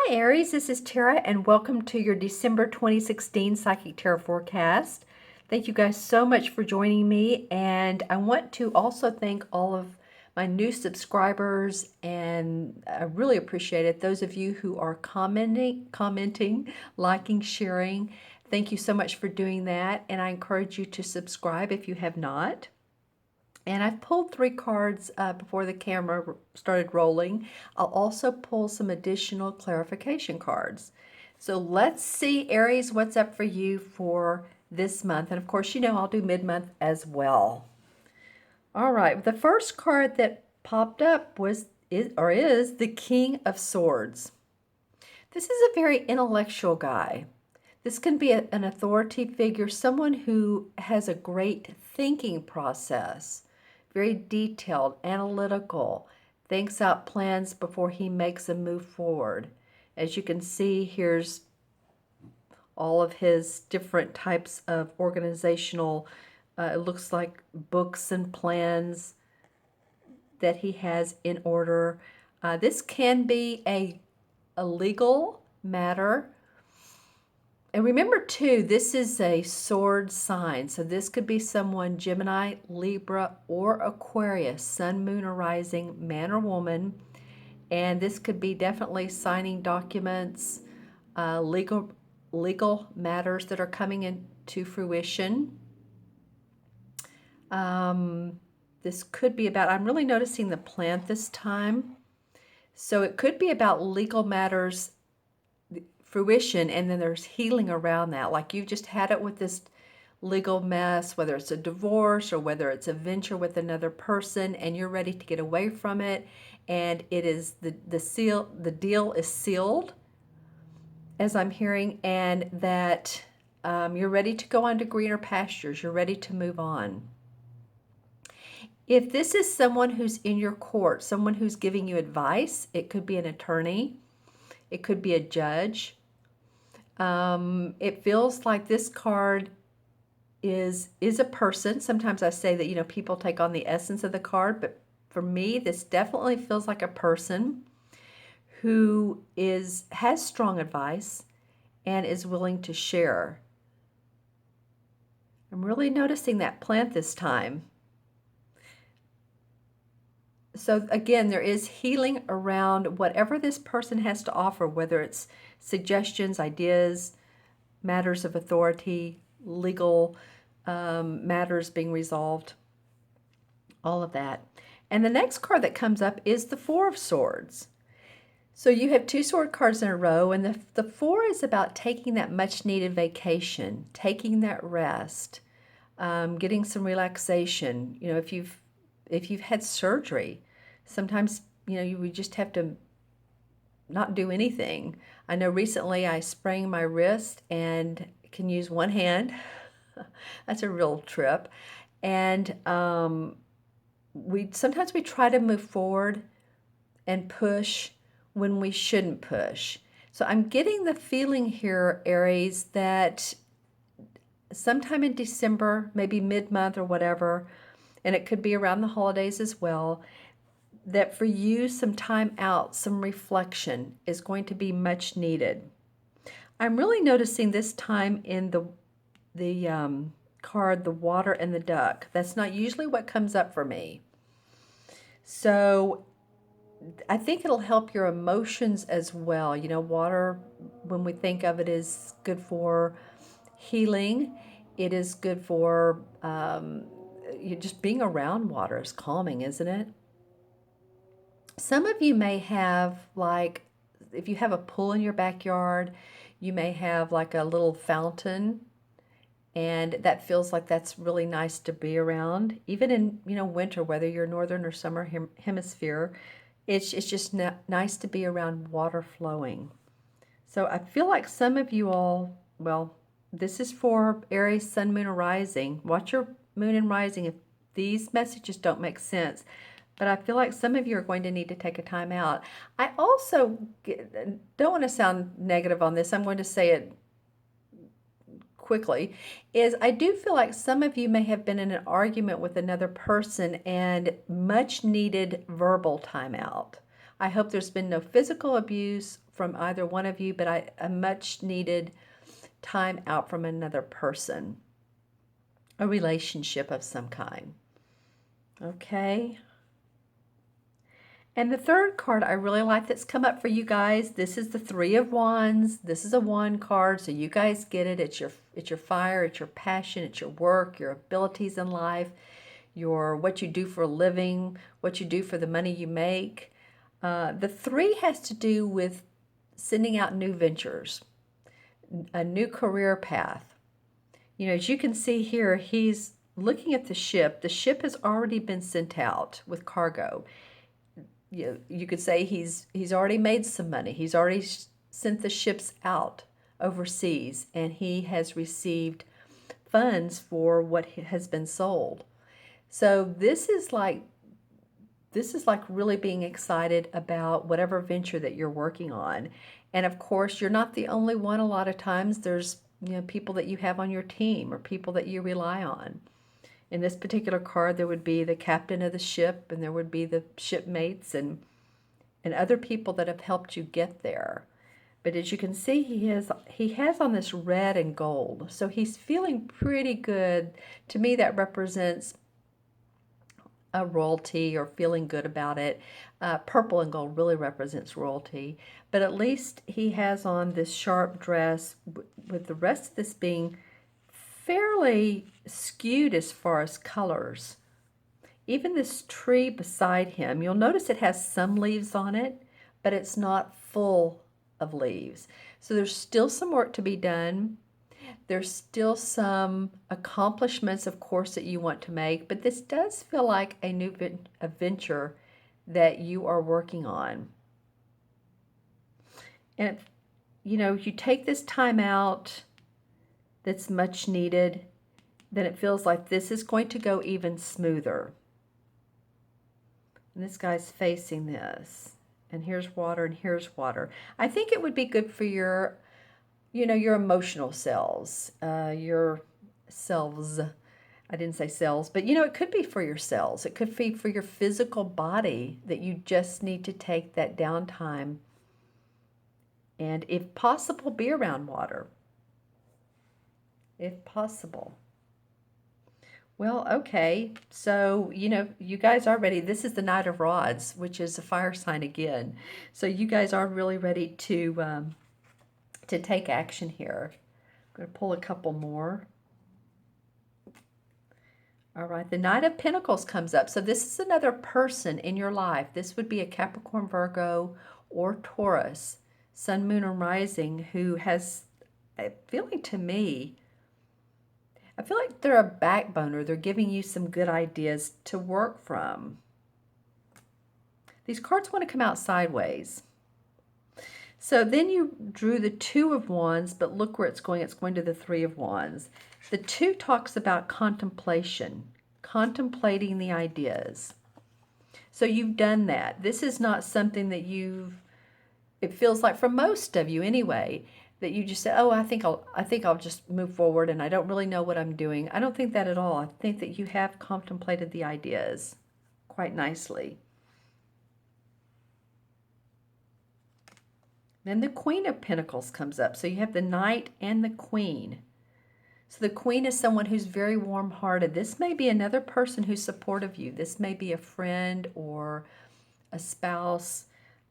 Hi Aries, this is Tara and welcome to your December 2016 Psychic Tarot Forecast. Thank you guys so much for joining me, and I want to also thank all of my new subscribers, and I really appreciate it. Those of you who are commenting, liking, sharing, thank you so much for doing that, and I encourage you to subscribe if you have not. And I've pulled 3 cards before the camera started rolling. I'll also pull some additional clarification cards. So let's see, Aries, what's up for you for this month. And of course, you know I'll do mid-month as well. All right, the first card that popped up is the King of Swords. This is a very intellectual guy. This can be an authority figure, someone who has a great thinking process. Very detailed, analytical, thinks out plans before he makes a move forward. As you can see, here's all of his different types of organizational, it looks like books and plans that he has in order. This can be a legal matter. And remember too, this is a sword sign. So this could be someone Gemini, Libra, or Aquarius, sun, moon, or rising, man or woman. And this could be definitely signing documents, legal matters that are coming into fruition. This could be about, I'm really noticing the plant this time. So it could be about legal matters fruition, and then there's healing around that. Like you've just had it with this legal mess, whether it's a divorce or whether it's a venture with another person, and you're ready to get away from it, and it is the deal is sealed, as I'm hearing, and that you're ready to go on to greener pastures. You're ready to move on. If this is someone who's in your court, someone who's giving you advice, it could be an attorney, it could be a judge. It feels like this card is a person. Sometimes I say that, you know, people take on the essence of the card, but for me, this definitely feels like a person who has strong advice and is willing to share. I'm really noticing that plant this time. So again, there is healing around whatever this person has to offer, whether it's suggestions, ideas, matters of authority, legal matters being resolved, all of that. And the next card that comes up is the Four of Swords. So you have 2 sword cards in a row, and the 4 is about taking that much needed vacation, taking that rest, getting some relaxation. You know, if you've had surgery, sometimes, you know, you would just have to not do anything. I know recently I sprained my wrist and can use one hand. That's a real trip. And sometimes we try to move forward and push when we shouldn't push. So I'm getting the feeling here, Aries, that sometime in December, maybe mid-month or whatever, and it could be around the holidays as well, that for you, some time out, some reflection is going to be much needed. I'm really noticing this time in the card, the water and the duck. That's not usually what comes up for me. So I think it'll help your emotions as well. You know, water, when we think of it, is good for healing. It is good for just being around water is calming, isn't it? Some of you may have, like, if you have a pool in your backyard, you may have like a little fountain, and that feels like that's really nice to be around. Even in, you know, winter, whether you're northern or summer hemisphere, it's just nice to be around water flowing. So I feel like some of you all, well, this is for Aries, sun, moon, or rising. Watch your moon and rising if these messages don't make sense. But I feel like some of you are going to need to take a time out. I also don't want to sound negative on this. I'm going to say it quickly. I do feel like some of you may have been in an argument with another person and much needed verbal time out. I hope there's been no physical abuse from either one of you, but a much needed time out from another person, a relationship of some kind. Okay. And the third card I really like that's come up for you guys, this is the Three of Wands. This is a wand card, so you guys get it. It's your fire, it's your passion, it's your work, your abilities in life, your what you do for a living, what you do for the money you make. The three has to do with sending out new ventures, a new career path. You know, as you can see here, he's looking at the ship. The ship has already been sent out with cargo. You could say he's already made some money. He's already sent the ships out overseas, and he has received funds for what has been sold. So this is like really being excited about whatever venture that you're working on. And of course, you're not the only one. A lot of times there's, you know, people that you have on your team or people that you rely on. In this particular card, there would be the captain of the ship, and there would be the shipmates and other people that have helped you get there. But as you can see, he has on this red and gold. So he's feeling pretty good. To me, that represents a royalty or feeling good about it. Purple and gold really represents royalty. But at least he has on this sharp dress, with the rest of this being fairly skewed as far as colors. Even this tree beside him, you'll notice it has some leaves on it, but it's not full of leaves. So there's still some work to be done. There's still some accomplishments, of course, that you want to make, but this does feel like a new venture that you are working on. And, you know, you take this time out that's much needed, then it feels like this is going to go even smoother. And this guy's facing this. And here's water and here's water. I think it would be good for your, you know, your emotional selves, your selves. I didn't say cells, but you know, it could be for your cells. It could be for your physical body that you just need to take that downtime. And if possible, be around water. If possible. Well, okay, so, you know, you guys are ready. This is the Knight of Rods, which is a fire sign again. So you guys are really ready to take action here. I'm going to pull a couple more. All right, the Knight of Pentacles comes up. So this is another person in your life. This would be a Capricorn, Virgo, or Taurus, Sun, Moon, and Rising, who has a feeling to me, I feel like they're a backboner. They're giving you some good ideas to work from. These cards want to come out sideways. So then you drew the Two of Wands, but look where it's going. It's going to the Three of Wands. The Two talks about contemplation, contemplating the ideas. So you've done that. This is not something that it feels like for most of you anyway, that you just say, oh, I think I'll just move forward and I don't really know what I'm doing. I don't think that at all. I think that you have contemplated the ideas quite nicely. Then the Queen of Pentacles comes up. So you have the Knight and the Queen. So the Queen is someone who's very warm-hearted. This may be another person who's supportive of you. This may be a friend or a spouse.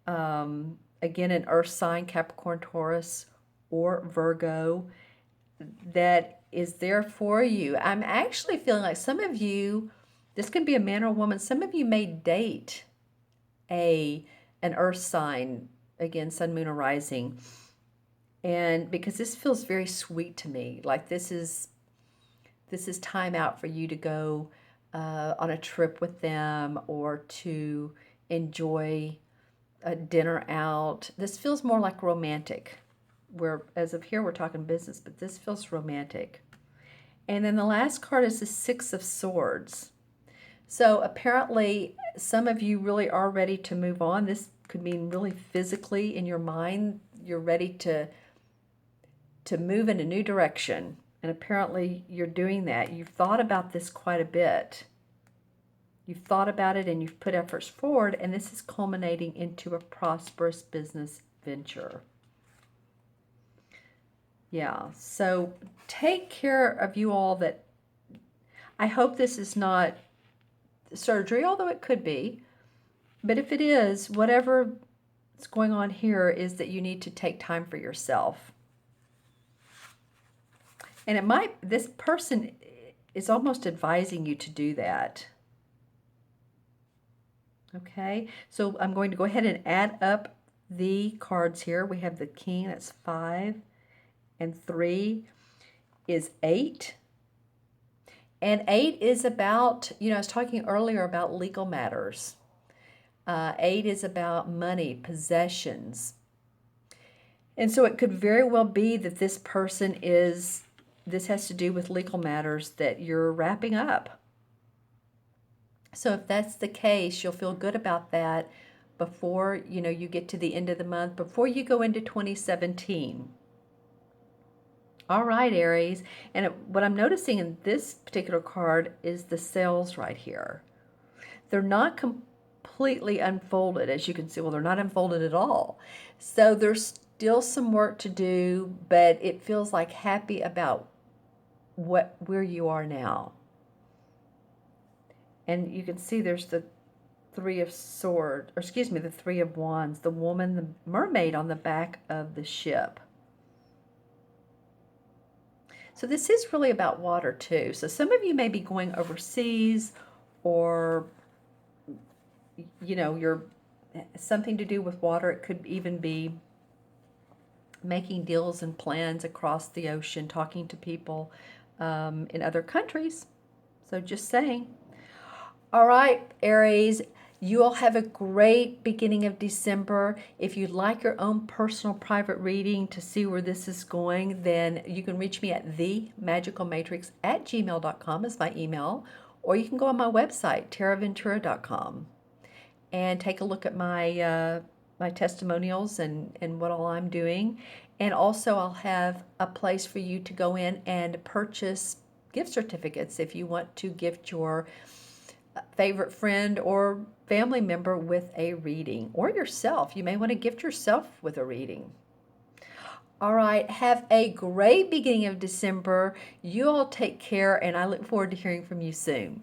Again, an earth sign, Capricorn, Taurus, or Virgo, that is there for you. I'm actually feeling like some of you, this can be a man or a woman, some of you may date an earth sign, again, Sun, Moon, or Rising. And because this feels very sweet to me, like this is time out for you to go on a trip with them or to enjoy a dinner out. This feels more like romantic. Where as of here we're talking business, but this feels romantic. And then the last card is the Six of Swords. So apparently some of you really are ready to move on. This could mean really physically in your mind. You're ready to move in a new direction. And apparently you're doing that. You've thought about this quite a bit. You've thought about it and you've put efforts forward, and this is culminating into a prosperous business venture. Yeah, so take care of you all. That I hope this is not surgery, although it could be. But if it is, whatever is going on here is that you need to take time for yourself. And this person is almost advising you to do that. Okay, so I'm going to go ahead and add up the cards here. We have the king, that's 5, and 3 is 8. And 8 is about, I was talking earlier about legal matters. 8 is about money, possessions. And so it could very well be that this has to do with legal matters that you're wrapping up. So if that's the case, you'll feel good about that before, you get to the end of the month, before you go into 2017. All right, Aries. And what I'm noticing in this particular card is the sales right here. They're not completely unfolded, as you can see. Well, they're not unfolded at all. So there's still some work to do, but it feels like happy about where you are now. And you can see there's the 3 of swords, or excuse me, the 3 of wands, the woman, the mermaid on the back of the ship. So this is really about water too. So some of you may be going overseas, or you're something to do with water. It could even be making deals and plans across the ocean, talking to people in other countries. So just saying. All right, Aries, you all have a great beginning of December. If you'd like your own personal private reading to see where this is going, then you can reach me at themagicalmatrix@gmail.com is my email, or you can go on my website, taraventura.com, and take a look at my my testimonials and what all I'm doing. And also I'll have a place for you to go in and purchase gift certificates if you want to gift your favorite friend or family member with a reading, or yourself. You may want to gift yourself with a reading. All right, have a great beginning of December. You all take care, and I look forward to hearing from you soon.